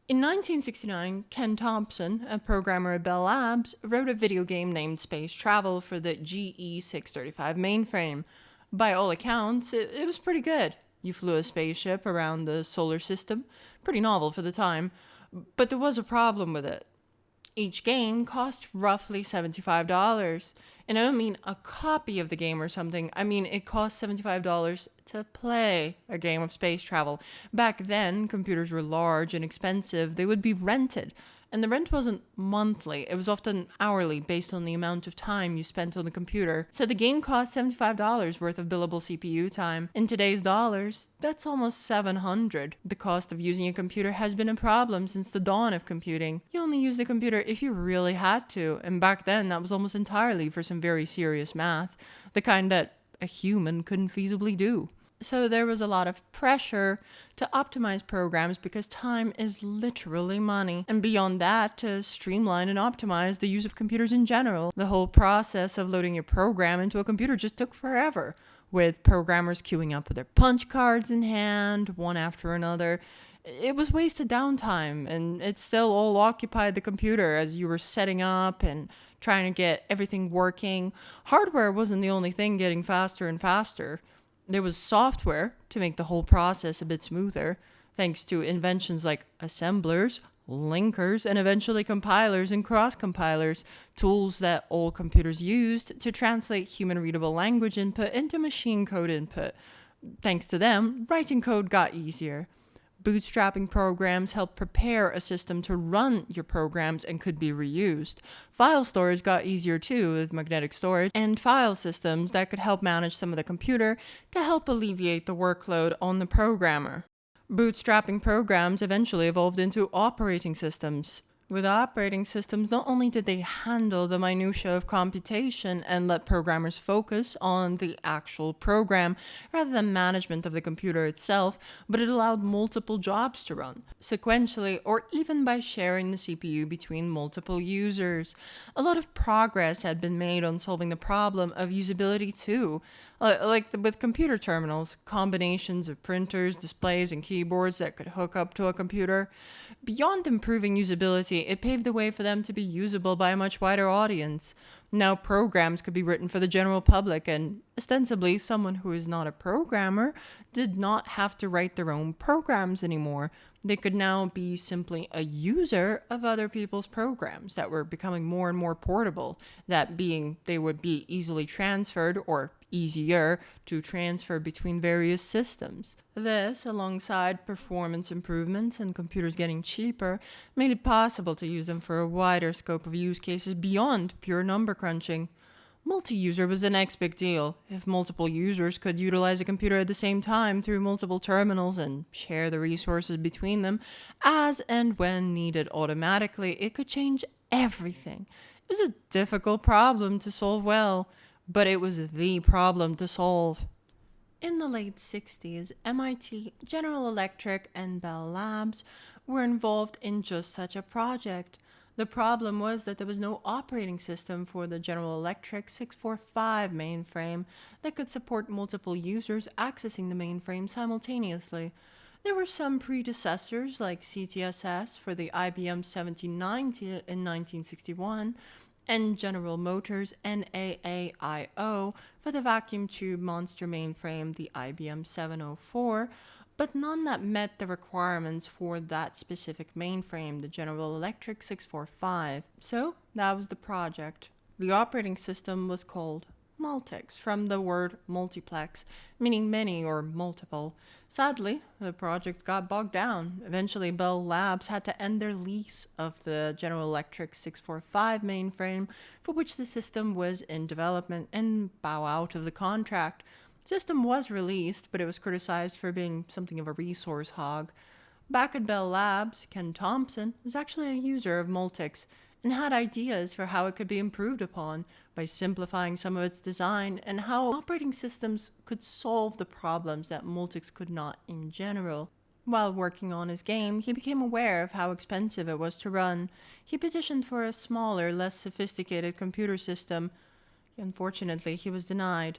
In 1969, Ken Thompson, a programmer at Bell Labs, wrote a video game named Space Travel for the GE635 mainframe. By all accounts, it was pretty good. You flew a spaceship around the solar system, pretty novel for the time, but there was a problem with it. Each game cost roughly $75. And I don't mean a copy of the game or something. I mean it cost $75 to play a game of space travel. Back then, computers were large and expensive. They would be rented. And the rent wasn't monthly, it was often hourly based on the amount of time you spent on the computer. So the game cost $75 worth of billable CPU time. In today's dollars, that's almost $700. The cost of using a computer has been a problem since the dawn of computing. You only use the computer if you really had to, and back then that was almost entirely for some very serious math, the kind that a human couldn't feasibly do. So there was a lot of pressure to optimize programs because time is literally money. And beyond that, to streamline and optimize the use of computers in general. The whole process of loading your program into a computer just took forever, with programmers queuing up with their punch cards in hand, one after another. It was wasted downtime, and it still all occupied the computer as you were setting up and trying to get everything working. Hardware wasn't the only thing getting faster and faster. There was software to make the whole process a bit smoother, thanks to inventions like assemblers, linkers, and eventually compilers and cross-compilers, tools that all computers used to translate human-readable language input into machine code input. Thanks to them, writing code got easier. Bootstrapping programs help prepare a system to run your programs and could be reused. File storage got easier too with magnetic storage and file systems that could help manage some of the computer to help alleviate the workload on the programmer. Bootstrapping programs eventually evolved into operating systems. With operating systems, not only did they handle the minutiae of computation and let programmers focus on the actual program rather than management of the computer itself, but it allowed multiple jobs to run, sequentially or even by sharing the CPU between multiple users. A lot of progress had been made on solving the problem of usability too. With computer terminals, combinations of printers, displays, and keyboards that could hook up to a computer. Beyond improving usability, it paved the way for them to be usable by a much wider audience. Now programs could be written for the general public, and ostensibly someone who is not a programmer did not have to write their own programs anymore. They could now be simply a user of other people's programs that were becoming more and more portable, that being they would be easily transferred or easier to transfer between various systems. This, alongside performance improvements and computers getting cheaper, made it possible to use them for a wider scope of use cases beyond pure number crunching. Multi-user was the next big deal. If multiple users could utilize a computer at the same time through multiple terminals and share the resources between them as and when needed automatically, it could change everything. It was a difficult problem to solve well, but it was the problem to solve. In the late 60s, MIT, General Electric, and Bell Labs were involved in just such a project. The problem was that there was no operating system for the General Electric 645 mainframe that could support multiple users accessing the mainframe simultaneously. There were some predecessors like CTSS for the IBM 1790 in 1961, and General Motors NAAIO for the vacuum tube monster mainframe, the IBM 704, but none that met the requirements for that specific mainframe, the General Electric 645. So that was the project. The operating system was called Multics, from the word multiplex, meaning many or multiple. Sadly, the project got bogged down. Eventually, Bell Labs had to end their lease of the General Electric 645 mainframe, for which the system was in development, and bow out of the contract. The system was released, but it was criticized for being something of a resource hog. Back at Bell Labs, Ken Thompson was actually a user of Multics and had ideas for how it could be improved upon by simplifying some of its design and how operating systems could solve the problems that Multics could not in general. While working on his game, he became aware of how expensive it was to run. He petitioned for a smaller, less sophisticated computer system. Unfortunately, he was denied.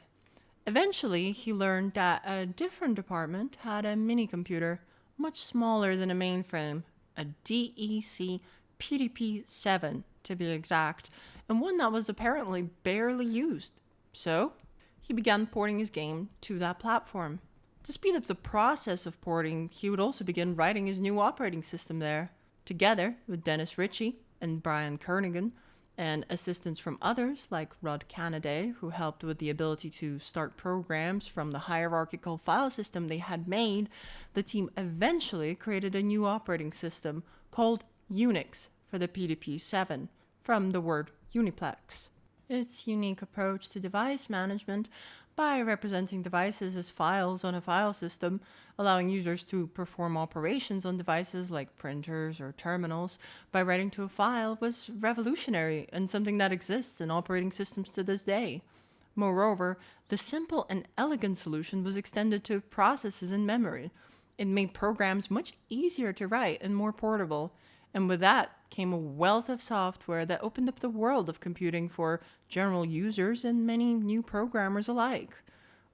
Eventually, he learned that a different department had a mini-computer, much smaller than a mainframe, a DEC PDP-7 to be exact, and one that was apparently barely used. So he began porting his game to that platform. To speed up the process of porting, he would also begin writing his new operating system there. Together with Dennis Ritchie and Brian Kernighan, and assistance from others like Rod Canaday, who helped with the ability to start programs from the hierarchical file system they had made, the team eventually created a new operating system called Unix for the PDP-7, from the word uniplex. Its unique approach to device management by representing devices as files on a file system, allowing users to perform operations on devices like printers or terminals by writing to a file, was revolutionary and something that exists in operating systems to this day. Moreover, the simple and elegant solution was extended to processes in memory. It made programs much easier to write and more portable. And with that came a wealth of software that opened up the world of computing for general users and many new programmers alike.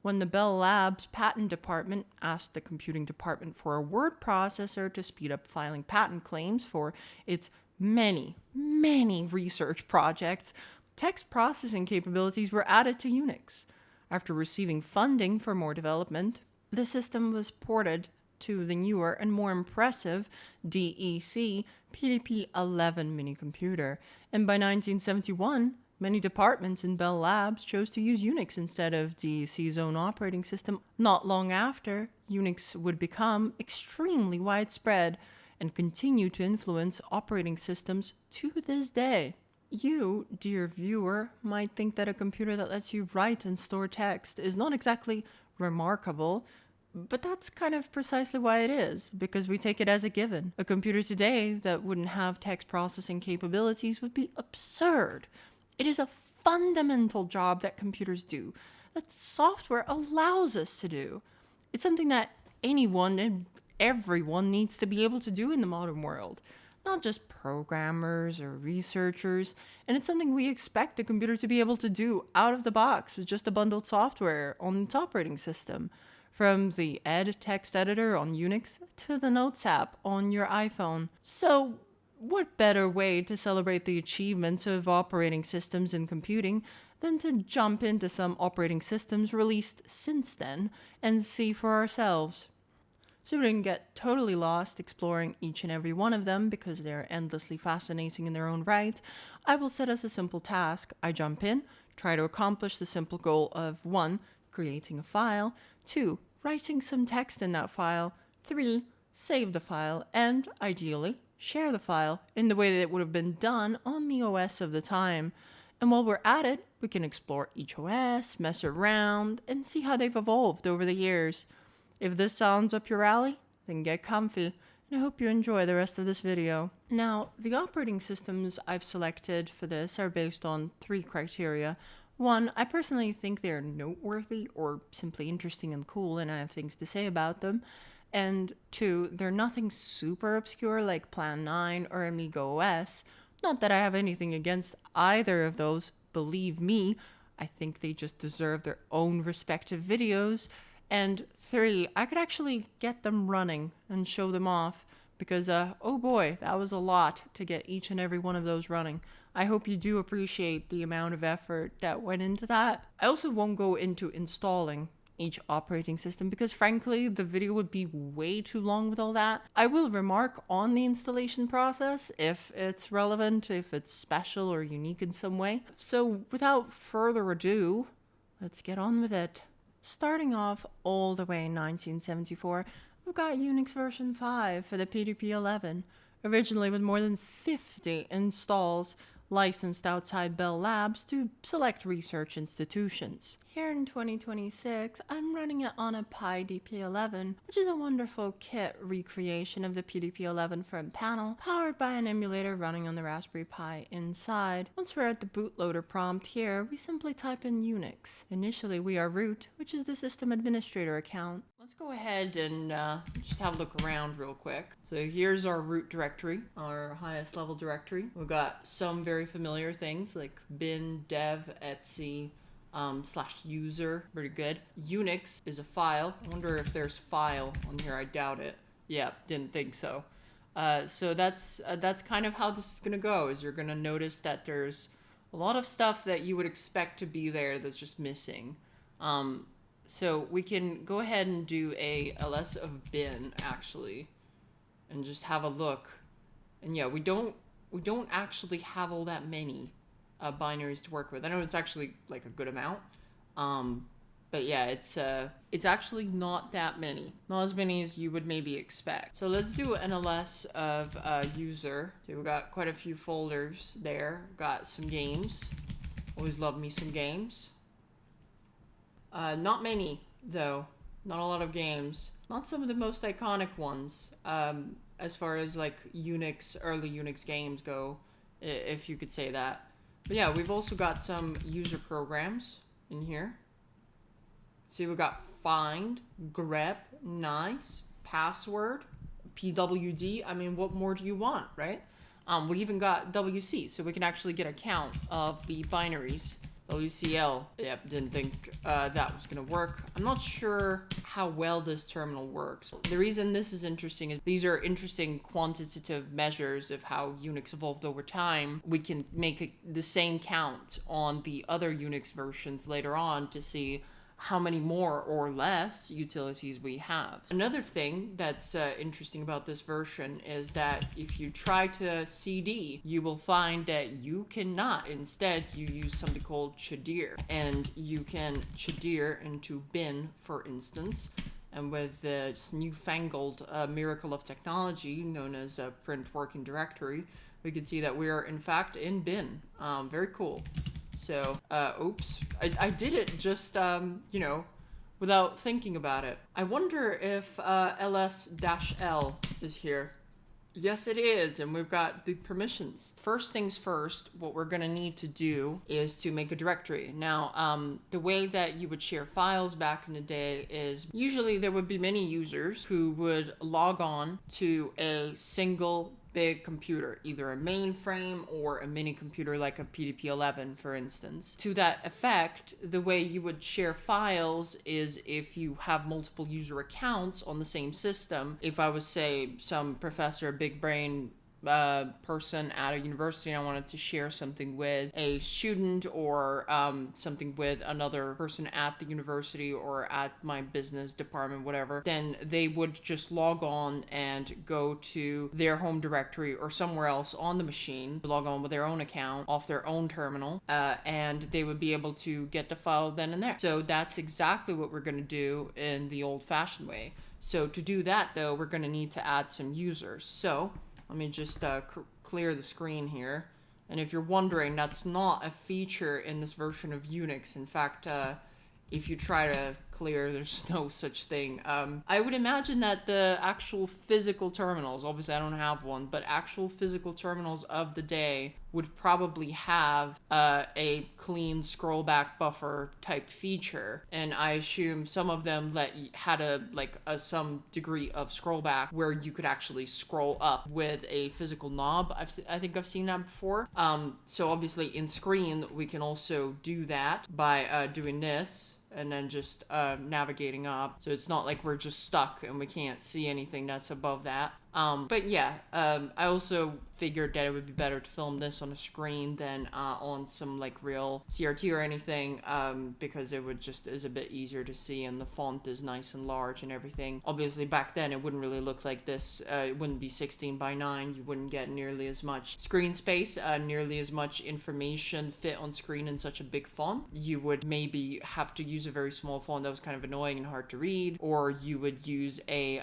When the Bell Labs patent department asked the computing department for a word processor to speed up filing patent claims for its many research projects, text processing capabilities were added to Unix. After receiving funding for more development, the system was ported to the newer and more impressive DEC PDP-11 minicomputer, and by 1971, many departments in Bell Labs chose to use Unix instead of DEC's own operating system. Not long after, Unix would become extremely widespread and continue to influence operating systems to this day. You, dear viewer, might think that a computer that lets you write and store text is not exactly remarkable, but that's kind of precisely why it is, because we take it as a given. A computer today that wouldn't have text processing capabilities would be absurd. It is a fundamental job that computers do, that software allows us to do. It's something that anyone and everyone needs to be able to do in the modern world, not just programmers or researchers, and it's something we expect a computer to be able to do out of the box with just a bundled software on its operating system. From the Ed text editor on Unix to the Notes app on your iPhone. So, what better way to celebrate the achievements of operating systems in computing than to jump into some operating systems released since then and see for ourselves? So we didn't get totally lost exploring each and every one of them because they're endlessly fascinating in their own right, I will set us a simple task. I jump in, try to accomplish the simple goal of 1. Creating a file, 2. Writing some text in that file, 3. Save the file, and, ideally, share the file in the way that it would have been done on the OS of the time. And while we're at it, we can explore each OS, mess around, and see how they've evolved over the years. If this sounds up your alley, then get comfy, and I hope you enjoy the rest of this video. Now, the operating systems I've selected for this are based on 3 criteria. 1, I personally think they're noteworthy or simply interesting and cool, and I have things to say about them. And 2, they're nothing super obscure like Plan 9 or Amiga OS. Not that I have anything against either of those, believe me, I think they just deserve their own respective videos. And 3, I could actually get them running and show them off because, oh boy, that was a lot to get each and every one of those running. I hope you do appreciate the amount of effort that went into that. I also won't go into installing each operating system because frankly, the video would be way too long with all that. I will remark on the installation process if it's relevant, if it's special or unique in some way. So without further ado, let's get on with it. Starting off all the way in 1974, we've got Unix version 5 for the PDP-11, originally with more than 50 installs, licensed outside Bell Labs to select research institutions. Here in 2026, I'm running it on a Pi DP-11, which is a wonderful kit recreation of the PDP-11 front panel, powered by an emulator running on the Raspberry Pi inside. Once we're at the bootloader prompt here, we simply type in Unix. Initially, we are root, which is the system administrator account. Let's go ahead and just have a look around real quick. So here's our root directory, our highest level directory. We've got some very familiar things like bin, dev, etc, /user, pretty good. Unix is a file. I wonder if there's file on here. I doubt it. Yeah, didn't think so. So that's kind of how this is gonna go. Is you're gonna notice that there's a lot of stuff that you would expect to be there that's just missing. So we can go ahead and do a ls of bin actually, and just have a look. And yeah, we don't actually have all that many binaries to work with. I know it's actually like a good amount. But yeah, it's actually not that many. Not as many as you would maybe expect. So let's do an ls of user. So we've got quite a few folders there. Got some games. Always love me some games. Not many, though. Not a lot of games. Not some of the most iconic ones, as far as like Unix, early Unix games go, if you could say that. But yeah, we've also got some user programs in here. See, we got find, grep, nice, password, pwd. I mean, what more do you want, right? We even got wc, so we can actually get a count of the binaries. WCL. Yep, didn't think that was gonna work. I'm not sure how well this terminal works. The reason this is interesting is these are interesting quantitative measures of how Unix evolved over time. We can make the same count on the other Unix versions later on to see how many more or less utilities we have. Another thing that's interesting about this version is that if you try to cd, you will find that you cannot. Instead, you use something called chadir, and you can chadir into bin, for instance. And with this newfangled miracle of technology known as a print working directory, we can see that we are in fact in bin. Very cool. So, oops, I did it just, you know, without thinking about it. I wonder if ls-l is here. Yes, it is, and we've got the permissions. First things first, what we're gonna need to do is to make a directory. Now, the way that you would share files back in the day is usually there would be many users who would log on to a single big computer, either a mainframe or a mini computer like a PDP-11, for instance. To that effect, the way you would share files is if you have multiple user accounts on the same system. If I was, say, some professor, big brain person at a university, and I wanted to share something with a student or something with another person at the university or at my business department, whatever, then they would just log on and go to their home directory or somewhere else on the machine, log on with their own account off their own terminal, and they would be able to get the file then and there. So that's exactly what we're going to do in the old-fashioned way. So to do that, though, we're going to need to add some users. So let me just clear the screen here. And if you're wondering, that's not a feature in this version of Unix. In fact, if you try to clear, there's no such thing. I would imagine that the actual physical terminals, obviously I don't have one, but actual physical terminals of the day would probably have a clean scrollback buffer type feature. And I assume some of them had some degree of scrollback where you could actually scroll up with a physical knob. I think I've seen that before. So obviously in screen, we can also do that by doing this and then just navigating up. So it's not like we're just stuck and we can't see anything that's above that. But yeah, I also figured that it would be better to film this on a screen than on some like real CRT or anything, because it would just is a bit easier to see and the font is nice and large and everything. Obviously back then it wouldn't really look like this. It wouldn't be 16:9. You wouldn't get nearly as much screen space, nearly as much information fit on screen in such a big font. You would maybe have to use a very small font that was kind of annoying and hard to read, or you would use a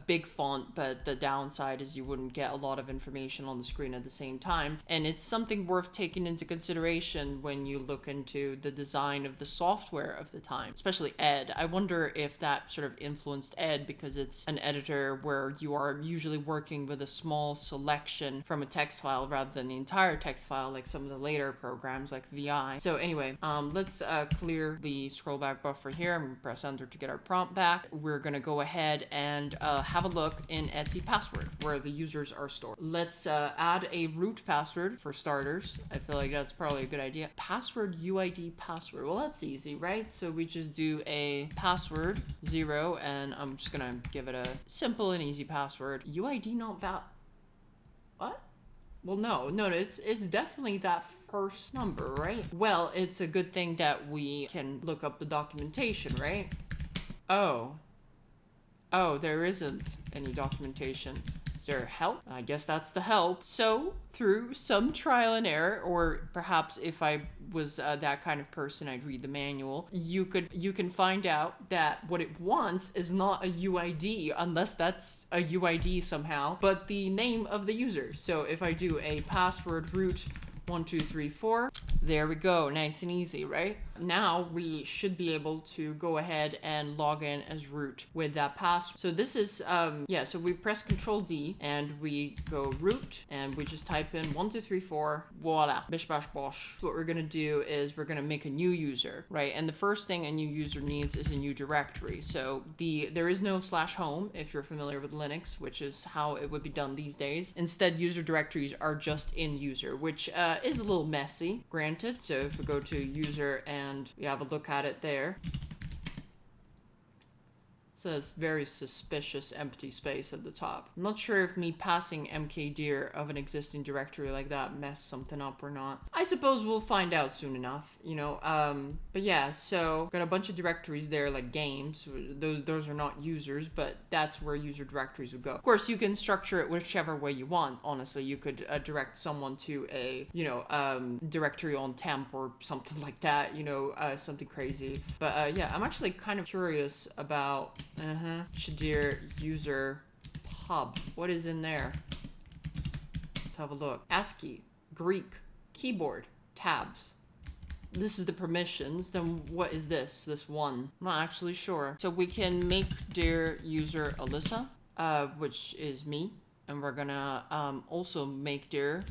big font, but the downside is you wouldn't get a lot of information on the screen at the same time. And it's something worth taking into consideration when you look into the design of the software of the time, especially Ed. I wonder if that sort of influenced Ed because it's an editor where you are usually working with a small selection from a text file rather than the entire text file like some of the later programs like VI. So anyway, let's clear the scrollback buffer here. I'm gonna press enter to get our prompt back. We're gonna go ahead and have a look in Etsy emergency password where the users are stored. Let's add a root password for starters. I feel like that's probably a good idea. Password UID password. Well, that's easy, right? So we just do a password 0, and I'm just gonna give it a simple and easy password. UID not what? Well, no, it's definitely that first number, right? Well, it's a good thing that we can look up the documentation, right? Oh, there isn't any documentation. Is there help? I guess that's the help. So through some trial and error, or perhaps if I was that kind of person, I'd read the manual. You can find out that what it wants is not a UID, unless that's a UID somehow, but the name of the user. So if I do a password root 1234, there we go, nice and easy, right? Now we should be able to go ahead and log in as root with that password. So this is so we press Control D and we go root and we just type in 1234, voila, bish bash bosh. What we're gonna do is we're gonna make a new user, right? And the first thing a new user needs is a new directory. So there is no /home if you're familiar with Linux, which is how it would be done these days. Instead, user directories are just in user, which is a little messy, granted. So if we go to user and we have a look at it there, says very suspicious empty space at the top. I'm not sure if me passing mkdir of an existing directory like that messed something up or not. I suppose we'll find out soon enough, you know. But yeah, so got a bunch of directories there like games. Those are not users, but that's where user directories would go. Of course, you can structure it whichever way you want. Honestly, you could direct someone to a, directory on temp or something like that, something crazy. But yeah, I'm actually kind of curious about shadir user pub. What is in there? Let's have a look. ASCII, Greek, keyboard, tabs. This is the permissions. Then what is this? This one. I'm not actually sure. So we can make dir user Alyssa, which is me. And we're gonna also make dir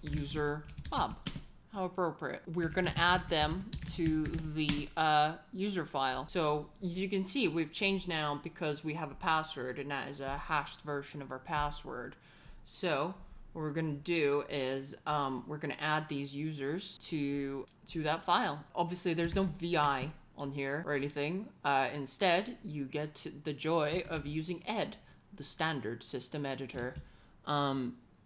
user Bob. How appropriate. We're gonna add them to the user file. So as you can see, we've changed now because we have a password, and that is a hashed version of our password. So what we're gonna do is we're gonna add these users to that file. Obviously, there's no VI on here or anything. Instead, you get the joy of using ed, the standard system editor.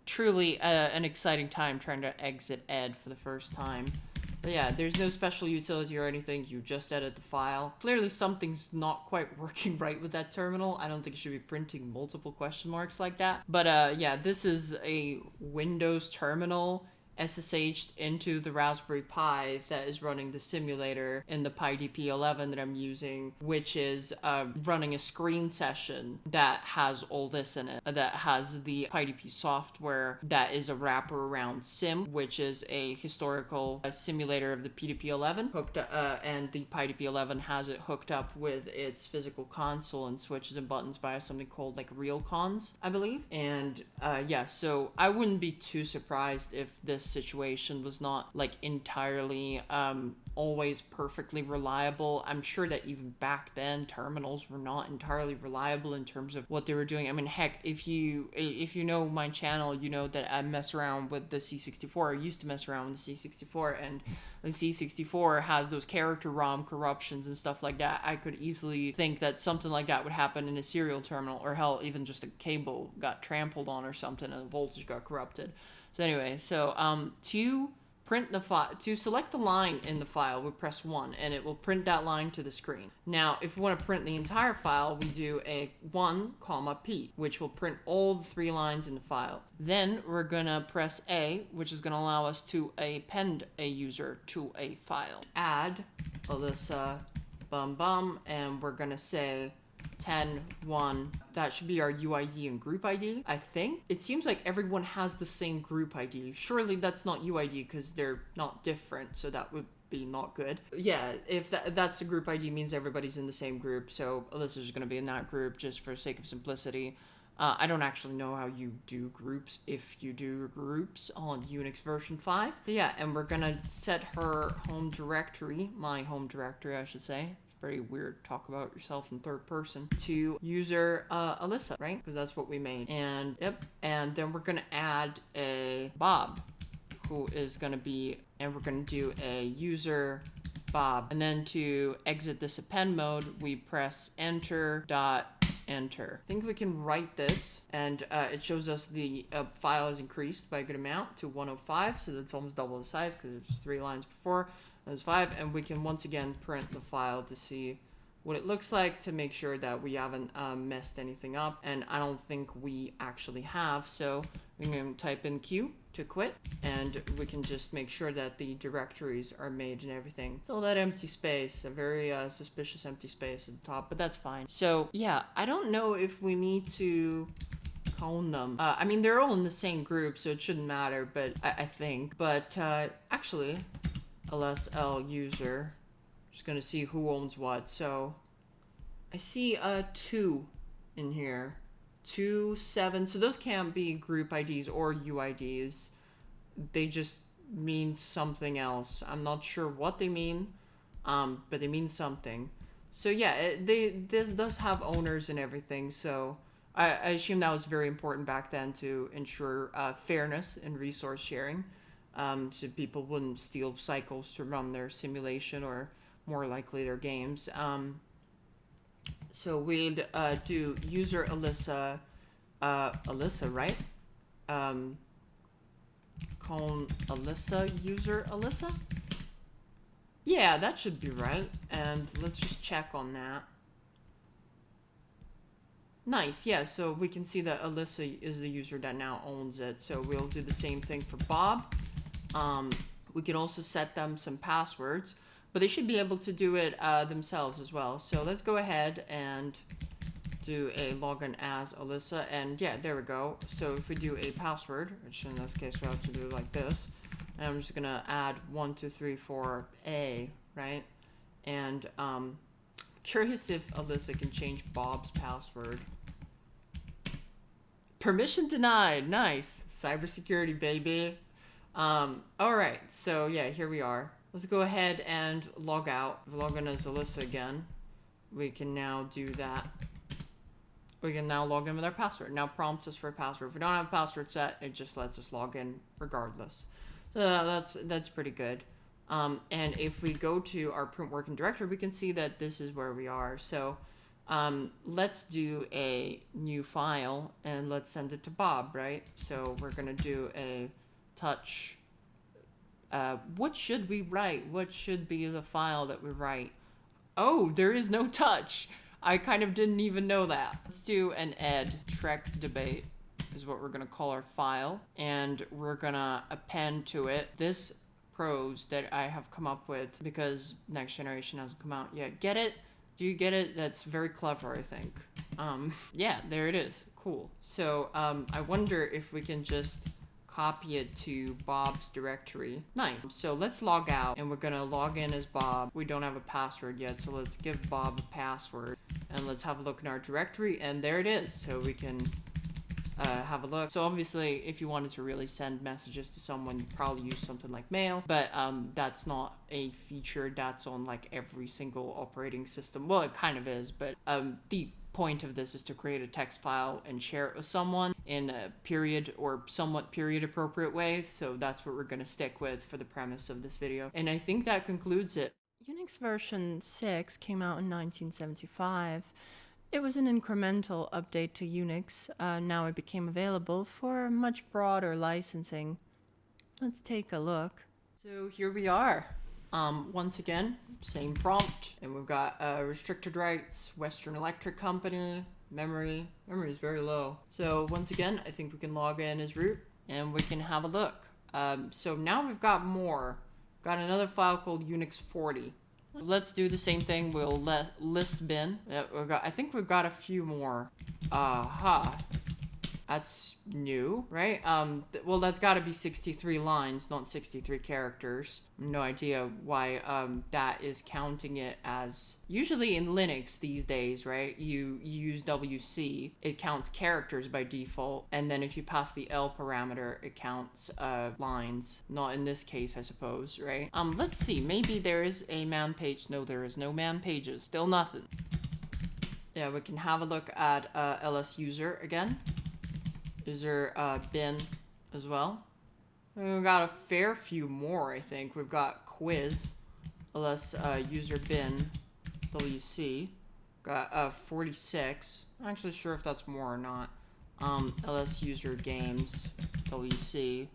Truly an exciting time trying to exit ed for the first time. But yeah, there's no special utility or anything. You just edit the file. Clearly something's not quite working right with that terminal. I don't think it should be printing multiple question marks like that. But yeah, this is a Windows terminal SSH'd into the Raspberry Pi that is running the simulator in the PyDP11 that I'm using, which is running a screen session that has all this in it, that has the PyDP software that is a wrapper around Sim, which is a historical simulator of the PDP-11 hooked and the PyDP-11 has it hooked up with its physical console and switches and buttons via something called like RealCons, I believe. And yeah, so I wouldn't be too surprised if this situation was not like entirely always perfectly reliable. I'm sure that even back then terminals were not entirely reliable in terms of what they were doing. I mean, heck, if you know my channel, you know that I mess around with the C64. I used to mess around with the C64, and the C64 has those character ROM corruptions and stuff like that. I could easily think that something like that would happen in a serial terminal, or hell, even just a cable got trampled on or something and the voltage got corrupted. So anyway, to print the file, to select the line in the file, we press 1 and it will print that line to the screen. Now, if we want to print the entire file, we do a 1, P, which will print all the 3 lines in the file. Then we're gonna press A, which is gonna allow us to append a user to a file. Add Alyssa, and we're gonna say 10.1. That should be our UID and group ID, I think. It seems like everyone has the same group ID. Surely that's not UID because they're not different, so that would be not good. Yeah, if that's the group ID, means everybody's in the same group, so Alyssa's going to be in that group just for sake of simplicity. I don't actually know how you do groups, if you do groups on Unix version 5. But yeah, and we're gonna set her home directory, my home directory I should say, very weird. Talk about yourself in third person. To user Alyssa, right? Because that's what we made. And yep. And then we're gonna add a Bob, who is gonna be, and we're gonna do a user Bob. And then to exit this append mode, we press enter dot enter. I think we can write this, and it shows us the file is increased by a good amount to 105, so that's almost double the size because there's 3 lines before. There's 5, and we can once again print the file to see what it looks like to make sure that we haven't messed anything up, and I don't think we actually have, so we can type in Q to quit, and we can just make sure that the directories are made and everything. It's all that empty space, a very suspicious empty space at the top, but that's fine. So yeah, I don't know if we need to clone them. I mean, they're all in the same group, so it shouldn't matter, but I think. But actually, LSL user, just gonna see who owns what. So I see 2 in here. 2, 7, so those can't be group IDs or UIDs. They just mean something else. I'm not sure what they mean, but they mean something. So yeah, this does have owners and everything, so I assume that was very important back then to ensure fairness in resource sharing, so people wouldn't steal cycles to run their simulation or more likely their games. So we'd do user Alyssa, right? Clone Alyssa, user Alyssa? Yeah, that should be right. And let's just check on that. Nice, yeah, so we can see that Alyssa is the user that now owns it. So we'll do the same thing for Bob. We can also set them some passwords, but they should be able to do it themselves as well. So let's go ahead and do a login as Alyssa, and yeah, there we go. So if we do a password, which in this case we have to do it like this, and I'm just gonna add 1, 2, 3, 4 A, right? And curious if Alyssa can change Bob's password. Permission denied. Nice. Cybersecurity, baby. All right, so yeah, here we are. Let's go ahead and log out. Log in as Alyssa again. We can now do that. We can now log in with our password. Now prompts us for a password. If we don't have a password set, it just lets us log in regardless. So that's pretty good. And if we go to our print working directory, we can see that this is where we are. So let's do a new file and let's send it to Bob, right? So we're gonna do a touch. What should we write? What should be the file that we write? Oh, there is no touch. I kind of didn't even know that. Let's do an ed trek debate is what we're gonna call our file, and we're gonna append to it this prose that I have come up with because Next Generation hasn't come out yet. Get it? Do you get it? That's very clever, I think. Yeah, there it is. Cool. So I wonder if we can just copy it to Bob's directory. Nice. So let's log out, and we're gonna log in as Bob. We don't have a password yet, so let's give Bob a password, and let's have a look in our directory, and there it is. So we can have a look. So obviously, if you wanted to really send messages to someone, you'd probably use something like mail, but that's not a feature that's on like every single operating system. Well, it kind of is, but the point of this is to create a text file and share it with someone in a period or somewhat period appropriate way. So that's what we're going to stick with for the premise of this video. And I think that concludes it. Unix version 6 came out in 1975. It was an incremental update to Unix. Now it became available for much broader licensing. Let's take a look. So here we are. Once again, same prompt, and we've got restricted rights, Western Electric Company, memory is very low. So once again, I think we can log in as root, and we can have a look. So now we've got more. Got another file called Unix 40. Let's do the same thing. We'll list bin. I think we've got a few more. Aha. That's new, right? Well, that's got to be 63 lines, not 63 characters. No idea why that is counting it as. Usually in Linux these days, right? You use WC, it counts characters by default, and then if you pass the L parameter, it counts lines. Not in this case, I suppose, right? Let's see. Maybe there is a man page. No, there is no man pages. Still nothing. Yeah, we can have a look at ls user again. User bin as well. We've got a fair few more, I think. We've got quiz, ls user bin, wc. Got 46. I'm not actually sure if that's more or not. Ls user games, wc,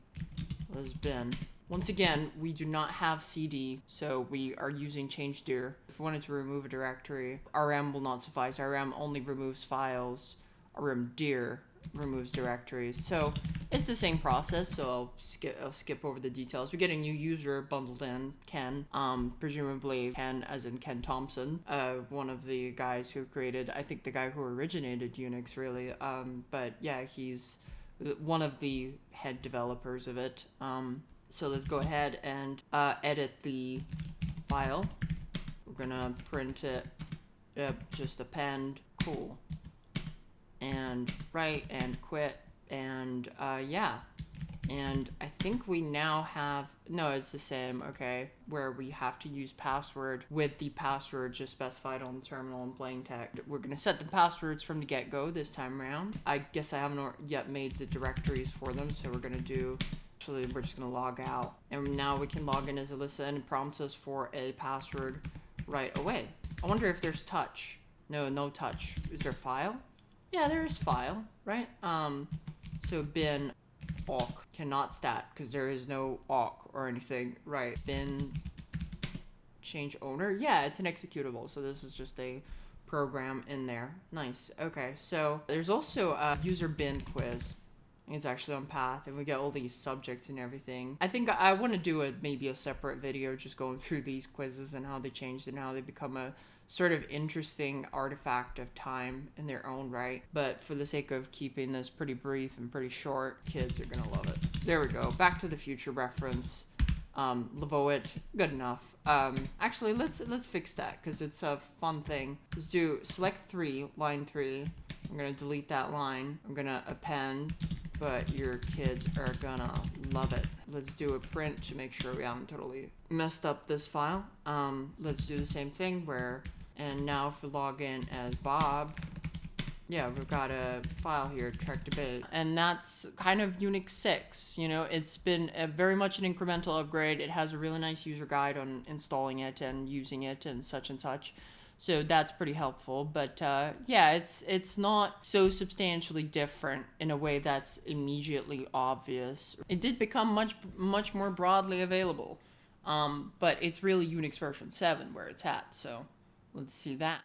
ls bin. Once again, we do not have cd, so we are using change dir. If we wanted to remove a directory, rm will not suffice. Rm only removes files. Rm dir removes directories. So it's the same process, so I'll skip over the details. We get a new user bundled in, Ken, presumably Ken as in Ken Thompson, one of the guys who created, I think the guy who originated Unix really, but yeah, he's one of the head developers of it. So let's go ahead and edit the file. We're gonna print it, just append, cool. And write and quit, and yeah. And I think we now have, no, it's the same, okay, where we have to use password with the password just specified on the terminal in plain text. We're gonna set the passwords from the get-go this time around. I guess I haven't yet made the directories for them, so we're gonna do, actually we're just gonna log out. And now we can log in as Alyssa, and it prompts us for a password right away. I wonder if there's touch. No, no touch. Is there file? Yeah, there is file, right? So bin awk cannot stat because there is no awk or anything, right? Bin change owner. Yeah, it's an executable. So this is just a program in there. Nice. Okay, so there's also a user bin quiz. It's actually on path, and we get all these subjects and everything. I think I want to do maybe a separate video just going through these quizzes and how they changed and how they become a sort of interesting artifact of time in their own right. But for the sake of keeping this pretty brief and pretty short, kids are gonna love it. There we go. Back to the Future reference. Levoit, good enough. Actually, let's fix that because it's a fun thing. Let's do select 3, line 3. I'm gonna delete that line. I'm gonna append, but your kids are gonna love it. Let's do a print to make sure we haven't totally messed up this file. Let's do the same thing where, and now if we log in as Bob, yeah, we've got a file here, track debate, and that's kind of Unix 6. You know, it's been very much an incremental upgrade. It has a really nice user guide on installing it and using it and such and such. So that's pretty helpful, but yeah, it's not so substantially different in a way that's immediately obvious. It did become much more broadly available, but it's really Unix version 7 where it's at, so let's see that.